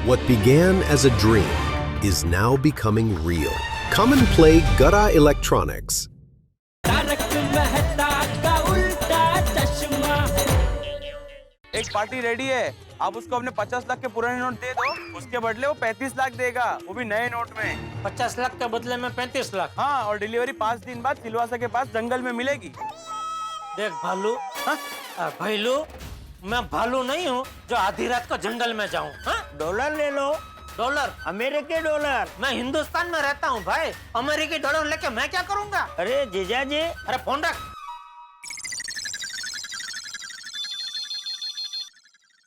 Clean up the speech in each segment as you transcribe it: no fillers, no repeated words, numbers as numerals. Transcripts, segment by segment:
What began as a dream is now becoming real. Come and play Gada Electronics. एक party ready है, आप उसको अपने 50 लाख के पुराने नोट दे दो, उसके बदले वो 35 लाख देगा, वो भी नए नोट में। 50 लाख के बदले में 35 लाख। हाँ, और डिलीवरी 5 दिन बाद सिलवासा के पास जंगल में मिलेगी। देख भालू, भाईलू, मैं भालू नहीं हूँ जो आधी रात को जंगल में जाऊँ। डॉलर ले लो। डॉलर? अमेरिकी डॉलर। मैं हिंदुस्तान में रहता हूँ भाई, अमेरिकी डॉलर लेके मैं क्या करूँगा? अरे जीजा जी। अरे फोन रख।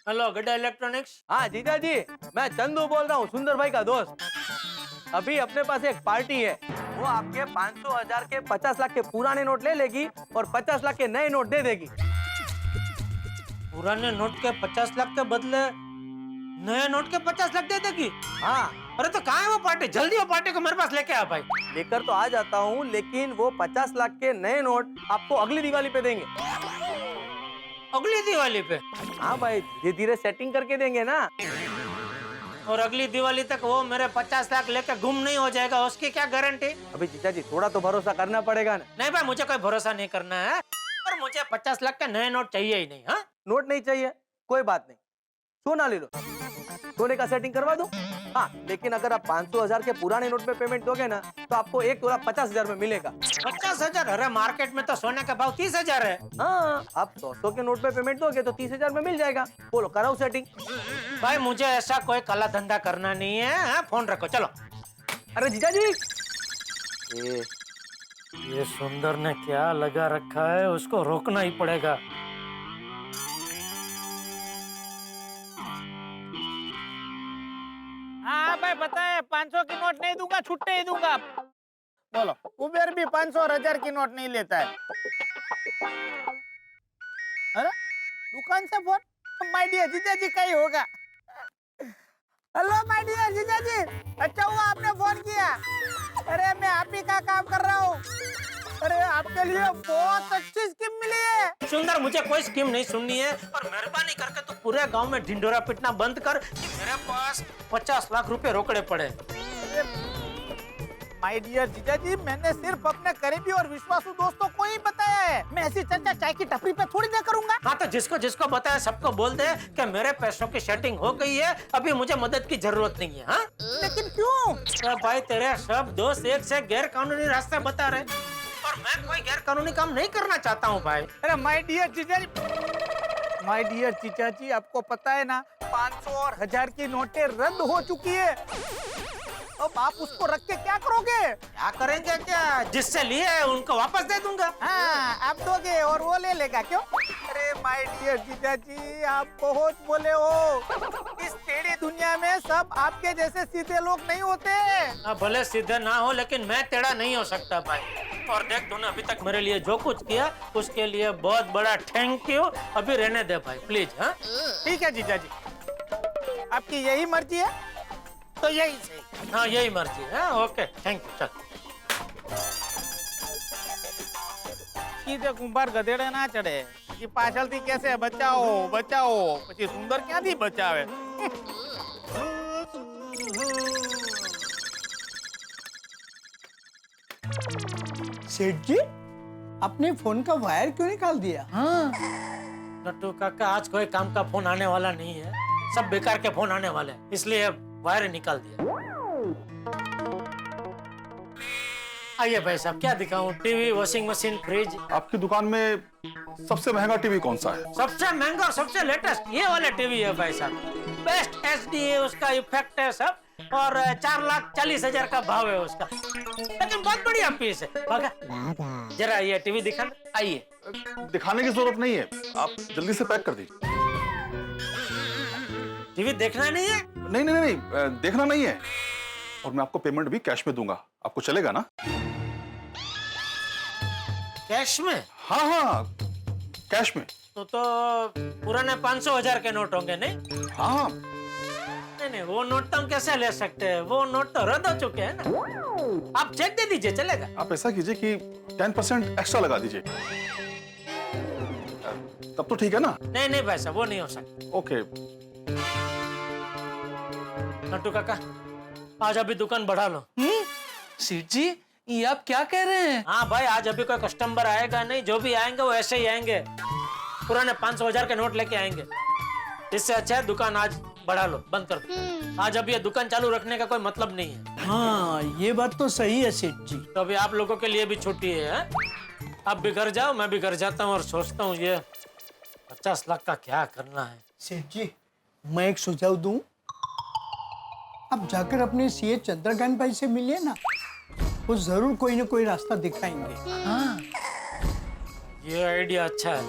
हेलो गड्ढा इलेक्ट्रॉनिक्स। हाँ जीजा जी, मैं चंदू बोल रहा हूँ, सुंदर भाई का दोस्त। अभी अपने पास एक पार्टी है, वो आपके 500,000 के 50 लाख के पुराने नोट ले लेगी और 50 लाख के नए नोट दे देगी। पुराने नोट के 50 लाख के बदले नए नोट के 50 लाख दे देगी? हाँ। अरे तो कहाँ है वो पार्टी? जल्दी वो पार्टी को मेरे पास लेके आ भाई। लेकर तो आ जाता हूँ, लेकिन वो 50 लाख के नए नोट आपको अगली दिवाली पे देंगे। अगली दिवाली पे? हाँ भाई, धीरे धीरे सेटिंग करके देंगे ना। और अगली दिवाली तक वो मेरे 50 लाख लेके गुम नहीं हो जाएगा, उसकी क्या गारंटी? अभी जीजा जी थोड़ा तो भरोसा करना पड़ेगा ना। नहीं भाई, मुझे कोई भरोसा नहीं करना है, और मुझे 50 लाख के नए नोट चाहिए ही नहीं। हाँ, नोट नहीं चाहिए, कोई बात नहीं, सोना ले लो, सोने का सेटिंग करवा दो। हाँ, लेकिन अगर आप 500,000 के पुराने नोट में पेमेंट दोगे ना, तो आपको 1 तोला 50,000 में मिलेगा। 50,000? अरे मार्केट में तो सोने का भाव 30,000 है। हाँ, आप 100 के नोट पे पेमेंट दोगे तो 30,000 में मिल जाएगा। बोलो, कराओ सेटिंग। भाई मुझे ऐसा कोई काला धंधा करना नहीं है। हाँ, फोन रखो, चलो। अरे जीजा जी, ये सुंदर ने क्या लगा रखा है, उसको रोकना ही पड़ेगा। हाँ भाई, पता है 500 की नोट नहीं दूंगा, छुट्टे ही दूंगा। बोलो, कुबेर भी 500 और 1000 की नोट नहीं लेता है। अरे दुकान से फोन, माय डियर जीजा जी का ही होगा। हेलो माय डियर जीजा जी, अच्छा हुआ आपने फोन किया। अरे मैं आप ही का काम कर रहा हूँ। अरे आपके लिए बहुत अच्छी स्कीम मिली है। सुंदर, मुझे कोई स्कीम नहीं सुननी है, और मेहरबानी करके तू पूरे गांव में ढिंडोरा पिटना बंद कर कि मेरे पास 50 लाख रुपए रोकड़े पड़े। माय डियर जीजा जी, मैंने सिर्फ अपने करीबी और विश्वासू दोस्तों को ही बताया है। मैं ऐसी चर्चा चाय की टपरी पे थोड़ी ना करूंगा। हाँ, तो जिसको जिसको बताया सबको बोल दे कि मेरे पैसों की सेटिंग हो गई है, अभी मुझे मदद की जरूरत नहीं है। हाँ? लेकिन क्यों? तो भाई तेरे सब दोस्त एक से गैर कानूनी रास्ते बता रहे, और मैं कोई गैर कानूनी काम नहीं करना चाहता हूँ भाई। अरे माय डियर जीजा जी, माय डियर जीजा जी, आपको पता है ना 500 और 1000 की नोटें रद्द हो चुकी है। अब आप उसको रख के क्या करोगे? क्या करेंगे? क्या जिससे लिए उनको वापस दे दूंगा। हाँ, आप दोगे और वो ले लेगा क्यों? अरे माय डियर जीजा जी, आप बहुत बोले हो। इस टेढ़ी दुनिया में सब आपके जैसे सीधे लोग नहीं होते। भले सीधे ना हो, लेकिन मैं टेढ़ा नहीं हो सकता भाई। और देख, तूने अभी तक मेरे लिए जो कुछ किया उसके लिए बहुत बड़ा थैंक यू। अभी रहने दे भाई प्लीज। हाँ ठीक है जीजा जी, आपकी यही मर्जी है तो यही सही। हाँ, यही मर्जी है। Okay, thank you. चल। સીધે કુંભાર ગધેડે ના ચડે, એ પાછળથી કહેશે બચાવો બચાવો, પછી સુંદર ક્યાંથી બચાવે? सेठ जी, आपने फोन का वायर क्यों निकाल दिया? हाँ नट्टू काका, आज कोई काम का फोन आने वाला नहीं है, सब बेकार के फोन आने वाले हैं, इसलिए वायर निकाल दिया। आइए भाई साहब, क्या दिखाऊं? TV, washing machine, fridge. आपकी दुकान में सबसे महंगा टीवी कौन सा है? सबसे महंगा और सबसे लेटेस्ट ये वाला टीवी है भाई साहब। बेस्ट एचडी है, उसका इफेक्ट है सब, और 4,40,000 का भाव है उसका, लेकिन बहुत बढ़िया पीस है। भागा जरा ये टीवी दिखा। आइए। दिखाने की जरूरत नहीं है, आप जल्दी से पैक कर दीजिए। टीवी देखना नहीं है? नहीं नहीं नहीं, देखना नहीं है, और मैं आपको पेमेंट भी कैश में दूंगा, आपको चलेगा ना? कैश में? हाँ हाँ, कैश में। तो पुराने 500,000 के नोट होंगे नहीं? हाँ। नहीं, वो नोट तो हम कैसे ले सकते हैं, वो नोट तो रद्द हो चुके हैं ना। आप चेक दे दीजिए, चलेगा? आप ऐसा कीजिए कि 10% एक्स्ट्रा लगा दीजिए, तब तो ठीक है ना? नहीं नहीं भाई साहब, वो नहीं हो सकता। ओके। नट्टू काका, आज अभी दुकान बढ़ा लो। सेठ जी, ये आप क्या कह रहे हैं? हाँ भाई, आज अभी कोई कस्टमर आएगा नहीं, जो भी आएंगे वो ऐसे ही आएंगे, पुराने 500,000 के नोट लेके आएंगे। इससे अच्छा है दुकान आज बढ़ा लो, बंद कर दो। आज अब ये दुकान चालू रखने का कोई मतलब नहीं है। हाँ, ये बात तो सही है सेठ जी। तो अभी आप लोगों के लिए भी छुट्टी है। आप भी घर जाओ, मैं भी घर जाता हूँ और सोचता हूँ ये 50 लाख का क्या करना है। सेठ जी, मैं एक सुझाव दूं? आप जाकर अपने सीए चंद्रकांत भाई से मिलिए ना, वो जरूर कोई ना कोई रास्ता दिखाएंगे। हाँ, ये आइडिया अच्छा है।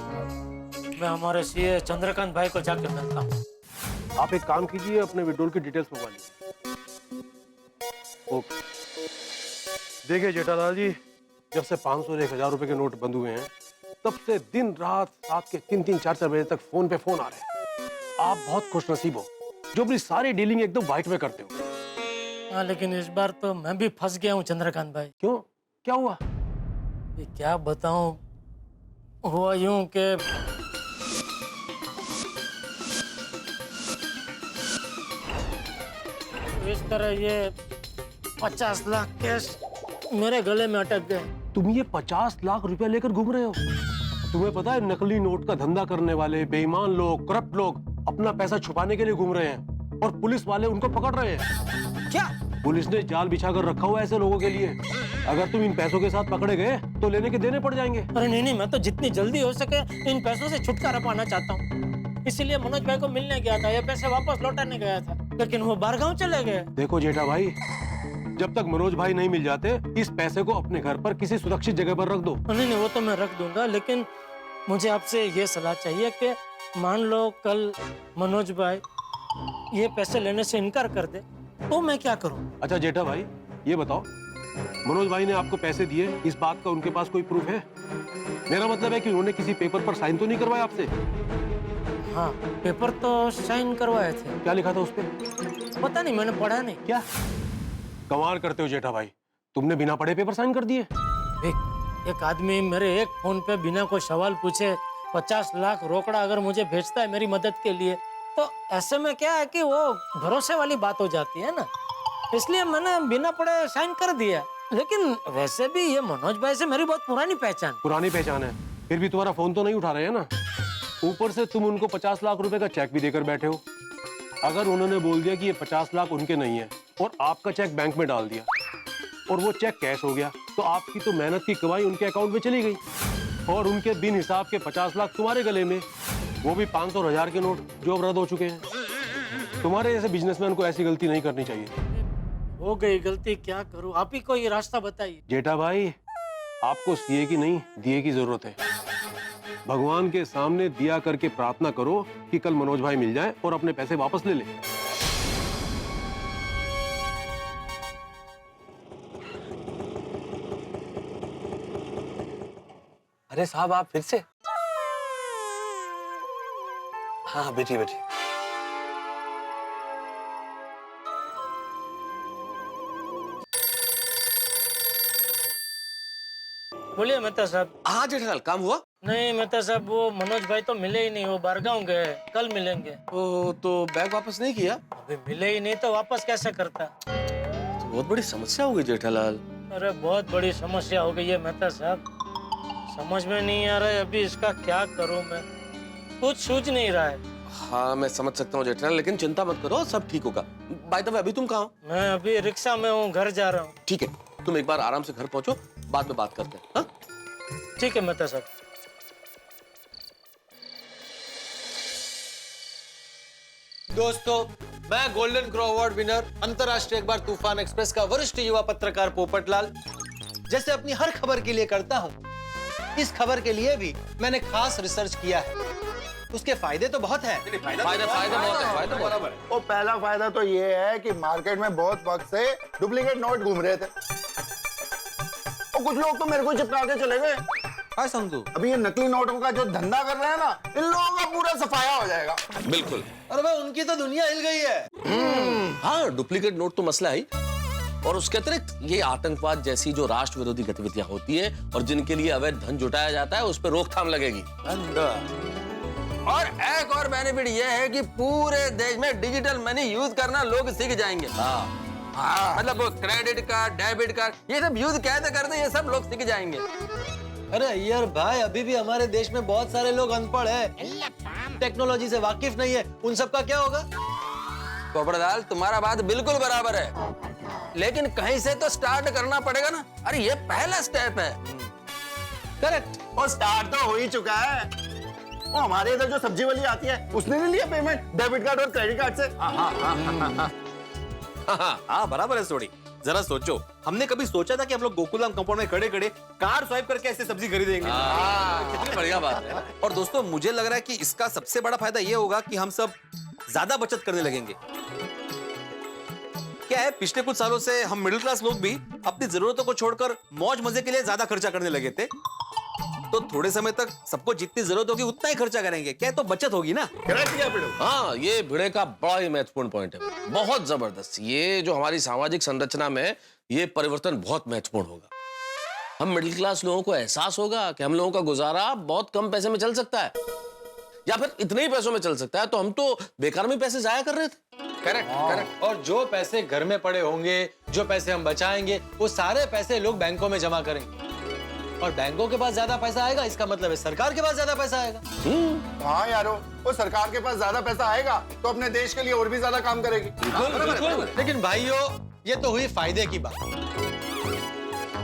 मैं हमारे सीए चंद्रकांत भाई को जाके मिलता हूँ। आप एक काम कीजिए, अपने विड्रॉल की डिटेल्स मंगवा लीजिए। ओके। देखिए जेठालाल जी, जब से 500 और 1000 रुपए के नोट बंद हुए हैं, तब से दिन रात रात के 3-3, 4-4 बजे तक फोन पे फोन आ रहे हैं। आप बहुत खुशनसीब हो जो अपनी सारी डीलिंग एकदम व्हाइट में करते हो। हाँ, लेकिन इस बार तो मैं भी फंस गया हूँ चंद्रकांत भाई। क्यों, क्या हुआ? ये क्या बताऊं, हुआ यूं कि इस तरह ये 50 लाख कैश मेरे गले में अटक गए। तुम ये 50 लाख रुपया लेकर घूम रहे हो? तुम्हें पता है नकली नोट का धंधा करने वाले बेईमान लोग, करप्ट लोग अपना पैसा छुपाने के लिए घूम रहे हैं और पुलिस वाले उनको पकड़ रहे हैं। क्या? पुलिस ने जाल बिछाकर रखा हुआ है ऐसे लोगों के लिए। अगर तुम इन पैसों के साथ पकड़े गए तो लेने के देने पड़ जाएंगे। अरे नहीं, मैं तो जितनी जल्दी हो सके इन पैसों से छुटकारा पाना चाहता हूँ। इसीलिए मनोज भाई को मिलने गया था, ये पैसे वापस लौटाने गया था, लेकिन वो बाहर गाँव चले गए। देखो जेठा भाई, जब तक मनोज भाई नहीं मिल जाते, इस पैसे को अपने घर पर किसी सुरक्षित जगह पर रख दो। नहीं, वो तो मैं रख दूंगा, लेकिन मुझे आपसे ये सलाह चाहिए कि मान लो कल मनोज भाई ये पैसे लेने से इनकार कर दे तो मैं क्या करूं? अच्छा जेठा भाई, ये बताओ, मनोज भाई ने आपको पैसे दिए, इस बात का उनके पास कोई प्रूफ है? मेरा मतलब है कि उन्होंने किसी पेपर पर साइन तो नहीं करवाया आपसे? हाँ, पेपर तो साइन करवाए थे। क्या लिखा था उस पे? पता नहीं, मैंने पढ़ा नहीं। क्या कमाल करते हो जेठा भाई, तुमने बिना पढ़े पेपर साइन कर दिए? एक आदमी मेरे एक फोन पे बिना कोई सवाल पूछे 50 लाख रोकड़ा अगर मुझे भेजता है मेरी मदद के लिए, तो ऐसे में क्या है कि वो भरोसे वाली बात हो जाती है ना, इसलिए मैंने बिना पढ़े साइन कर दिया। लेकिन वैसे भी ये मनोज भाई से मेरी बहुत पुरानी पहचान है, फिर भी तुम्हारा फोन तो नहीं उठा रहे हैं ना। ऊपर से तुम उनको 50 लाख रुपए का चेक भी देकर बैठे हो। अगर उन्होंने बोल दिया कि ये 50 लाख उनके नहीं है और आपका चेक बैंक में डाल दिया और वो चेक कैश हो गया, तो आपकी तो मेहनत की कमाई उनके अकाउंट में चली गई और उनके बिन हिसाब के 50 लाख तुम्हारे गले में, वो भी 500 और 1000 के नोट जो अब रद्द हो चुके हैं। तुम्हारे जैसे बिजनेसमैन को ऐसी गलती नहीं करनी चाहिए। हो गई गलती, क्या करूं? आप ही कोई रास्ता बताइए। जेठा भाई, आपको सीए की नहीं दिए की जरूरत है। भगवान के सामने दिया करके प्रार्थना करो कि कल मनोज भाई मिल जाए और अपने पैसे वापस ले ले। अरे साहब, आप फिर से? हाँ, बैठिए। बोलिए मेहता साहब। हाँ जेठालाल, काम हुआ? नहीं मेहता साहब, वो मनोज भाई तो मिले ही नहीं, वो बारगांव गए, कल मिलेंगे। ओ, तो बैग वापस नहीं किया? अभी मिले ही नहीं तो वापस कैसे करता? तो बहुत बड़ी समस्या हो गई जेठालाल। अरे बहुत बड़ी समस्या हो गई है मेहता साहब, समझ में नहीं आ रहा है अभी इसका क्या करूं मैं, कुछ सूझ नहीं रहा है। हाँ, मैं समझ सकता हूँ जेठालाल, लेकिन चिंता मत करो, सब ठीक होगा। बाय द वे, अभी तुम कहाँ हो? मैं अभी रिक्शा में हूँ, घर जा रहा हूँ। ठीक है, तुम एक बार आराम से घर पहुंचो, बाद में बात करते हैं। हाँ? ठीक है मेहता साहब। दोस्तों, मैं गोल्डन क्रो अवार्ड विनर अंतर्राष्ट्रीय अखबार तूफान एक्सप्रेस का वरिष्ठ युवा पत्रकार पोपटलाल जैसे अपनी हर खबर के लिए करता हूं, इस खबर के लिए भी मैंने खास रिसर्च किया है। उसके फायदे तो बहुत हैं। फायदा बहुत है। और पहला फायदा तो ये है कि मार्केट में बहुत वक्त से डुप्लीकेट नोट घूम रहे थे और कुछ लोग तो मेरे को चिपका के चले गए। हाँ समझू, अभी ये नकली नोटों का जो धंधा कर रहे हैं ना, इन लोगों का पूरा सफाया हो जाएगा। बिल्कुल। अरे भाई, उनकी तो दुनिया हिल गई है। हाँ, डुप्लीकेट नोट तो मसला है, और उसके अतिरिक्त ये आतंकवाद जैसी जो राष्ट्र विरोधी गतिविधियां होती हैं और जिनके लिए अवैध धन जुटाया जाता है, उस पर रोकथाम लगेगी। और एक और बेनिफिट ये है कि पूरे देश में डिजिटल मनी यूज करना लोग सीख जाएंगे। हाँ, मतलब वो क्रेडिट कार्ड, डेबिट कार्ड, ये सब यूज कैसे करते ये सब लोग सीख जाएंगे। अरे यार भाई, अभी भी हमारे देश में बहुत सारे लोग अनपढ़ हैं, टेक्नोलॉजी से वाकिफ नहीं है, उन सब का क्या होगा? पोपटलाल, तुम्हारा बात बिल्कुल बराबर है, लेकिन कहीं से तो स्टार्ट करना पड़ेगा ना। अरे ये पहला स्टेप है। करेक्ट। और स्टार्ट तो हो ही चुका है। वो हमारे इधर जो सब्जी वाली आती है उसने ले लिया पेमेंट डेबिट कार्ड और क्रेडिट कार्ड से। हाँ बराबर है सोडी। जरा सोचो, हमने कभी सोचा था कि हम लोग गोकुलम कंपाउंड में खड़े खड़े कार स्वाइप करके ऐसे सब्जी खरीदेंगे? कितनी बढ़िया बात है। और दोस्तों, मुझे लग रहा है कि इसका सबसे बड़ा फायदा ये होगा कि हम सब ज्यादा बचत करने लगेंगे। क्या है, पिछले कुछ सालों से हम मिडिल क्लास लोग भी अपनी जरूरतों को छोड़कर मौज मजे के लिए ज्यादा खर्चा करने लगे थे, तो थोड़े समय तक सबको जितनी जरूरत होगी उतना ही खर्चा करेंगे। क्या है, तो बचत होगी ना। हाँ, ये भिड़े का बड़ा ही महत्वपूर्ण पॉइंट है, बहुत जबरदस्त। ये जो हमारी सामाजिक संरचना में ये परिवर्तन बहुत महत्वपूर्ण होगा। हम मिडिल क्लास लोगों को एहसास होगा कि हम लोगों का गुजारा बहुत कम पैसे में चल सकता है, या फिर इतने ही पैसों में चल सकता है। तो हम तो बेकार में पैसे जाया कर रहे थे। Correct correct. और जो पैसे घर में पड़े होंगे, जो पैसे हम बचाएंगे, वो सारे पैसे लोग बैंकों में जमा करेंगे, और बैंकों के पास ज्यादा पैसा आएगा, इसका मतलब है सरकार के पास ज्यादा पैसा आएगा। हाँ यारो, वो सरकार के पास ज्यादा पैसा आएगा तो अपने देश के लिए और भी ज्यादा काम करेगी। लेकिन भाइयों, ये तो हुई फायदे की बात।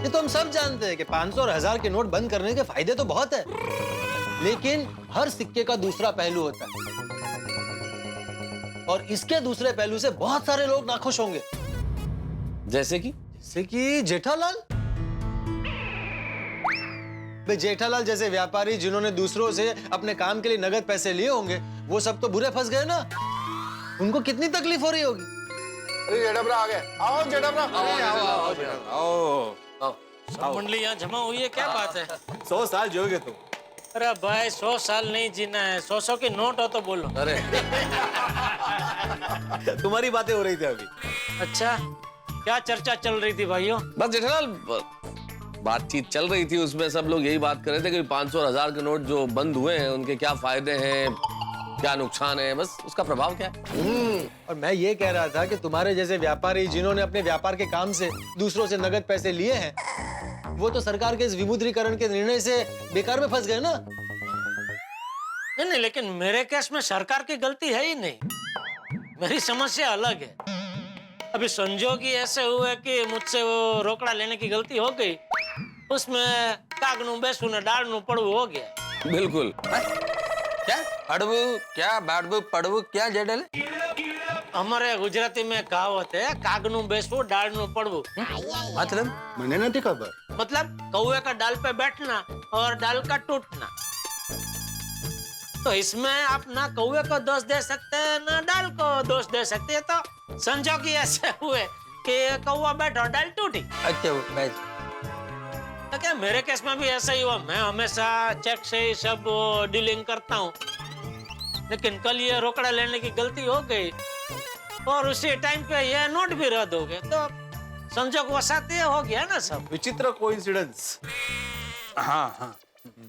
ये तो हम सब जानते हैं कि 500 और 1000 के नोट बंद करने के फायदे तो बहुत है, लेकिन हर सिक्के का दूसरा पहलू होता है, और इसके दूसरे पहलू से बहुत सारे लोग नाखुश होंगे। जैसे कि जेठालाल। जेठालाल जैसे व्यापारी जिन्होंने दूसरों से अपने काम के लिए नगद पैसे लिए होंगे, वो सब तो बुरे फंस गए ना। उनको कितनी तकलीफ हो रही होगी। अरे जेठाब्रा आ गए। आओ जेठाब्रा। सब मंडली यहाँ जमा हुई है, क्या बात है? 100 साल जियोगे तुम। अरे भाई, 100 साल नहीं जीना है, 100 की नोट हो तो बोलो। अरे तुम्हारी बातें हो रही थी अभी। अच्छा, क्या चर्चा चल रही थी भाइयों? बस जेठालाल, बातचीत चल रही थी, उसमें सब लोग यही बात कर रहे थे कि 500 और 1000 के नोट जो बंद हुए हैं उनके क्या फायदे हैं, क्या नुकसान है, बस उसका प्रभाव क्या है। और मैं ये कह रहा था कि तुम्हारे जैसे व्यापारी जिन्होंने अपने व्यापार के काम से दूसरों से नगद पैसे लिए हैं, वो तो सरकार के इस विमुद्रीकरण के निर्णय से बेकार में फंस गए ना। नहीं, लेकिन मेरे केस में सरकार की गलती है ही नहीं, मेरी समस्या अलग है। अभी संजोग ही ऐसे हुए कि मुझसे वो रोकड़ा लेने की गलती हो गई, उसमें कागनू बेसू ने डालनू पड़वू हो गया। बिल्कुल। क्या अड़बू, क्या बाड़बू, पड़बू, क्या जेडल? हमारे गुजराती में कहावत है, कागनू बेसू डालनू पड़वू। मतलब मैंने नहीं खबर। मतलब कौवे का डाल पे बैठना और डाल का टूटना। तो इसमें आप ना कौवे को दोष दे सकते हैं, ना डाल को दोष दे सकते हैं। तो संजोग ही ऐसे हुए कि कौवा बैठा, डाल टूटी। अच्छा, तो क्या मेरे केस में भी ऐसा ही हुआ? मैं हमेशा चेक से ही सब डीलिंग करता हूँ, लेकिन कल ये रोकड़ा लेने की गलती हो गई और उसी टाइम पे ये नोट भी रद्द हो गए, तो संजोग वसात ये हो गया ना सब। विचित्र कोइंसिडेंस। हाँ,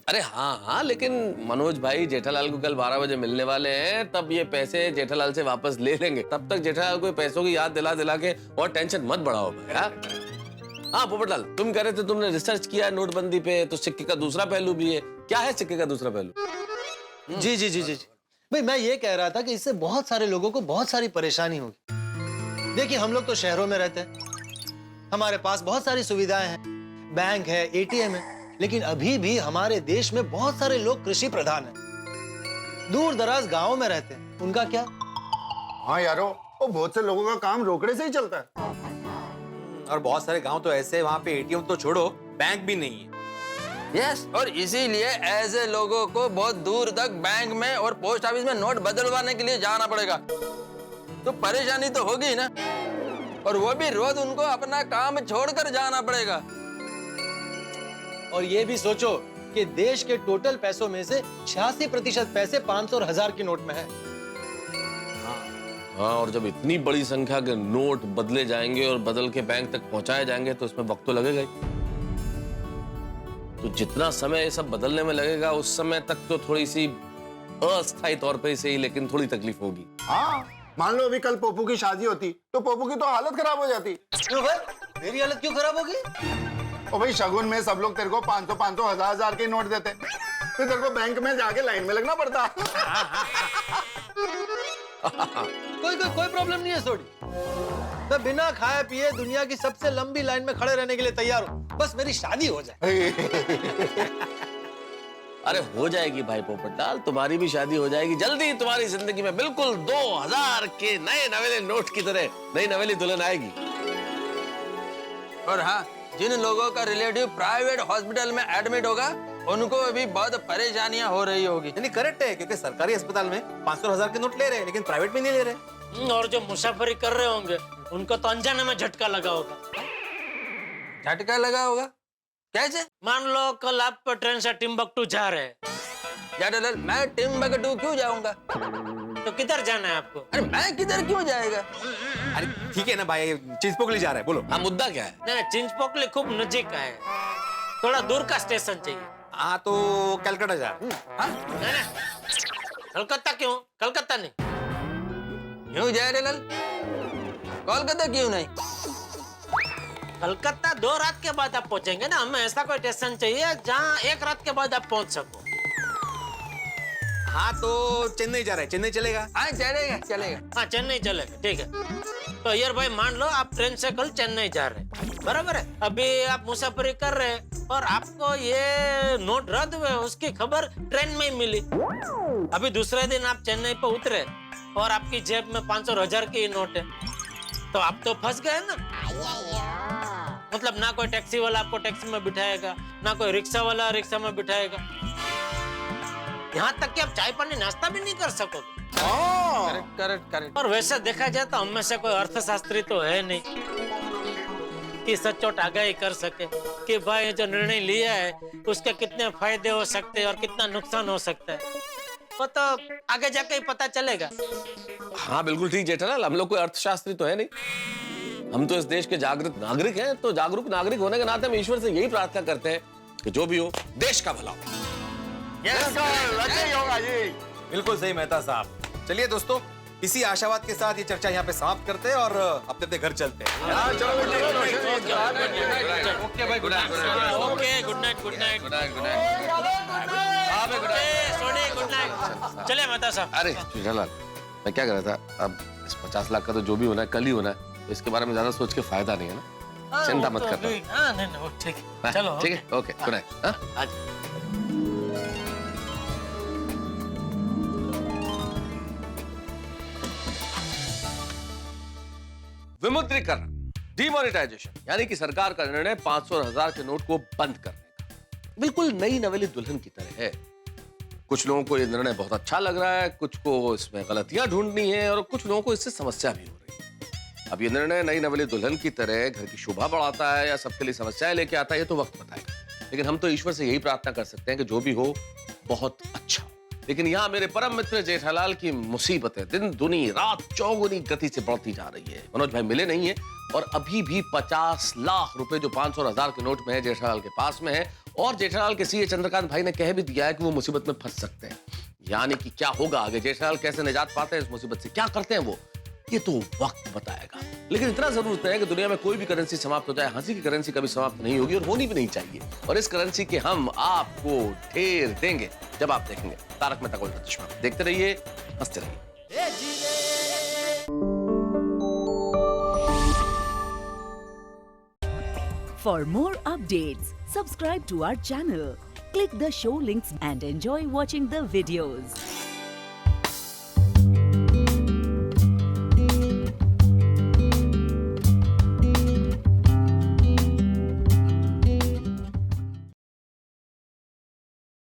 अरे हाँ, लेकिन मनोज भाई जेठालाल को कल 12 बजे मिलने वाले हैं, तब ये पैसे जेठालाल से वापस ले लेंगे। तब तक जेठालाल को पैसों की याद दिला दिला के और टेंशन मत बढ़ाओ भाई। हाँ पोपटलाल, तुम कह रहे थे तुमने रिसर्च किया नोटबंदी पे, तो सिक्के का दूसरा पहलू भी है। क्या है सिक्के का दूसरा पहलू? जी जी जी जी भाई, मैं ये कह रहा था कि इससे बहुत सारे लोगों को बहुत सारी परेशानी होगी। देखिए, हम लोग तो शहरों में रहते हैं, हमारे पास बहुत सारी सुविधाएं हैं, बैंक है, एटीएम है, लेकिन अभी भी हमारे देश में बहुत सारे लोग कृषि प्रधान हैं, दूर दराज गांवों में रहते हैं। उनका क्या? हाँ यारो, वो बहुत से लोगों का काम रोकड़े से ही चलता है। और बहुत सारे गांव तो ऐसे हैं, वहां पे एटीएम तो छोड़ो, बैंक भी नहीं है। यस, और इसीलिए ऐसे लोगों को बहुत दूर तक बैंक में और पोस्ट ऑफिस में नोट बदलवाने के लिए जाना पड़ेगा। तो परेशानी तो होगी ना, और वो भी रोज उनको अपना काम छोड़कर जाना पड़ेगा। और ये भी सोचो कि देश के टोटल पैसों में से 86% पैसे 500 और 1000 की नोट में है। हाँ, और जब इतनी बड़ी संख्या के नोट बदले जाएंगे और बदल के बैंक तक पहुंचाए जाएंगे, तो इसमें वक्त तो लगेगा ही। तो जितना समय ये सब बदलने में लगेगा, उस समय तक तो थोड़ी सी अस्थायी तौर पे सही, लेकिन थोड़ी तकलीफ होगी। हाँ, मान लो अभी कल पोपू की शादी होती तो पोपू की तो हालत खराब हो जाती। क्यों भाई, मेरी हालत क्यों खराब होगी? ओ भाई, शगुन में सब लोग तेरे को 500 500 1000 के नोट देते, फिर तेरे को बैंक में जाके लाइन में लगना पड़ता। कोई प्रॉब्लम नहीं है सोडी। मैं बिना खाए पिए दुनिया की सबसे लंबी लाइन में खड़े रहने के लिए तैयार हूँ, बस मेरी शादी हो जाए। अरे हो जाएगी भाई पोपटलाल, तुम्हारी भी शादी हो जाएगी जल्दी। तुम्हारी जिंदगी में बिल्कुल 2000 के नए नवेले नोट की तरह नई नवेली दुल्हन आएगी। और हाँ, जिन लोगों का रिलेटिव प्राइवेट हॉस्पिटल में एडमिट होगा उनको अभी बहुत परेशानियां हो रही होगी। यानी करेक्ट है, क्योंकि सरकारी अस्पताल में 500 1000 के नोट ले रहे हैं, लेकिन प्राइवेट में नहीं ले रहे। और जो मुसाफरी कर रहे होंगे उनको तो अनजाने में झटका लगा होगा। झटका लगा होगा कैसे? मान लो कल आप ट्रेन से टिम्बकटू जा रहे हैं। जेठालाल, मैं टिम्बकटू क्यों जाऊंगा? तो किधर जाना है आपको? अरे मैं किधर क्यों जाएगा? अरे ठीक है ना भाई, चिंचपोकली जा रहा है, बोलो। हाँ, मुद्दा क्या है? नहीं, चिंचपोकली खूब नजीक है, थोड़ा दूर का स्टेशन चाहिए। हाँ तो कलकत्ता जा। कलकत्ता क्यों? कलकत्ता नहीं। क्यों जेठालाल? कोलकाता क्यों नहीं? कलकत्ता 2 रात के बाद आप पहुंचेंगे ना। हमें ऐसा कोई स्टेशन चाहिए जहाँ 1 रात के बाद आप पहुंच सको। हाँ तो चेन्नई जा रहे हैं, चेन्नई चलेगा? हाँ चलेगा चलेगा। हाँ चेन्नई चलेगा, ठीक है। तो यार भाई मान लो आप ट्रेन से कल चेन्नई जा रहे हैं, बराबर है। अभी आप मुसाफरी कर रहे हैं और आपको ये नोट रद्द हुए उसकी खबर ट्रेन में ही मिली। अभी दूसरे दिन आप चेन्नई पे उतरे और आपकी जेब में 500 और 1000 की नोट है, तो आप तो फंस गए ना। मतलब ना कोई टैक्सी वाला आपको टैक्सी में बिठाएगा, ना कोई रिक्शा वाला रिक्शा में बिठाएगा, यहाँ तक कि आप चाय पानी नाश्ता भी नहीं कर सकोगे। करेक्ट। और वैसे देखा जाए तो हम में से कोई अर्थशास्त्री तो है नहीं कि सचोट आगाही कर सके कि भाई जो निर्णय लिया है उसके कितने फायदे हो सकते हैं और कितना नुकसान हो सकता है, वो तो आगे जाके ही पता चलेगा। हाँ बिल्कुल ठीक जेठालाल, हम लोग कोई अर्थशास्त्री तो है नहीं, हम तो इस देश के जागरूक नागरिक हैं। तो जागरूक नागरिक होने के नाते हम ईश्वर से यही प्रार्थना करते हैं कि जो भी हो देश का भला हो। बिल्कुल सही मेहता साहब। चलिए दोस्तों, इसी आशावाद के साथ ये चर्चा यहाँ पे समाप्त करते हैं और अपने अपने घर चलते हैं। ओके भाई, good night. Soni good night. चले मेहता साहब। अरे जेठालाल, मैं क्या कर रहा था, अब इस 50 लाख का तो जो भी होना है कल ही होना है, तो इसके बारे में ज्यादा सोच के फायदा नहीं है ना। चिंता मत करना। नहीं वो ठीक है, चलो ठीक है, ओके गुड नाइट। विमुद्रीकरण, डिमोनेटाइजेशन, यानी कि सरकार का निर्णय 500 और 1000 के नोट को बंद करने का बिल्कुल नई नवेली दुल्हन की तरह है। कुछ लोगों को ये निर्णय बहुत अच्छा लग रहा है, कुछ को इसमें गलतियां ढूंढनी है और कुछ लोगों को इससे समस्या भी हो रही है। अब ये निर्णय नई नवेली दुल्हन की तरह घर की शोभा बढ़ाता है या सबके लिए समस्याएं लेके आता है, ये तो वक्त बताएगा। लेकिन हम तो ईश्वर से यही प्रार्थना कर सकते हैं कि जो भी हो बहुत अच्छा हो। लेकिन यहाँ मेरे परम मित्र जेठालाल की मुसीबतें दिन दुनी रात चौगुनी गति से बढ़ती जा रही है। मनोज भाई मिले नहीं है और अभी भी 50 लाख रुपए जो 500 और 1000 के नोट में है जेठालाल के पास में है, और जेठालाल के सीए चंद्रकांत भाई ने कह भी दिया है कि वो मुसीबत में फंस सकते हैं। यानी कि क्या होगा आगे, जेठालाल कैसे निजात पाते हैं इस मुसीबत से, क्या करते हैं वो, ये तो वक्त बताएगा। लेकिन इतना जरूर है कि दुनिया में कोई भी करेंसी समाप्त हो जाए, हंसी की करेंसी कभी समाप्त नहीं होगी और होनी भी नहीं चाहिए। और इस करेंसी के हम आपको ढेर देंगे जब आप देखेंगे तारक मेहता का उल्टा चश्मा। देखते रहिए, हंसते रहिए। For more updates, subscribe to our channel, click the show links and enjoy watching the videos.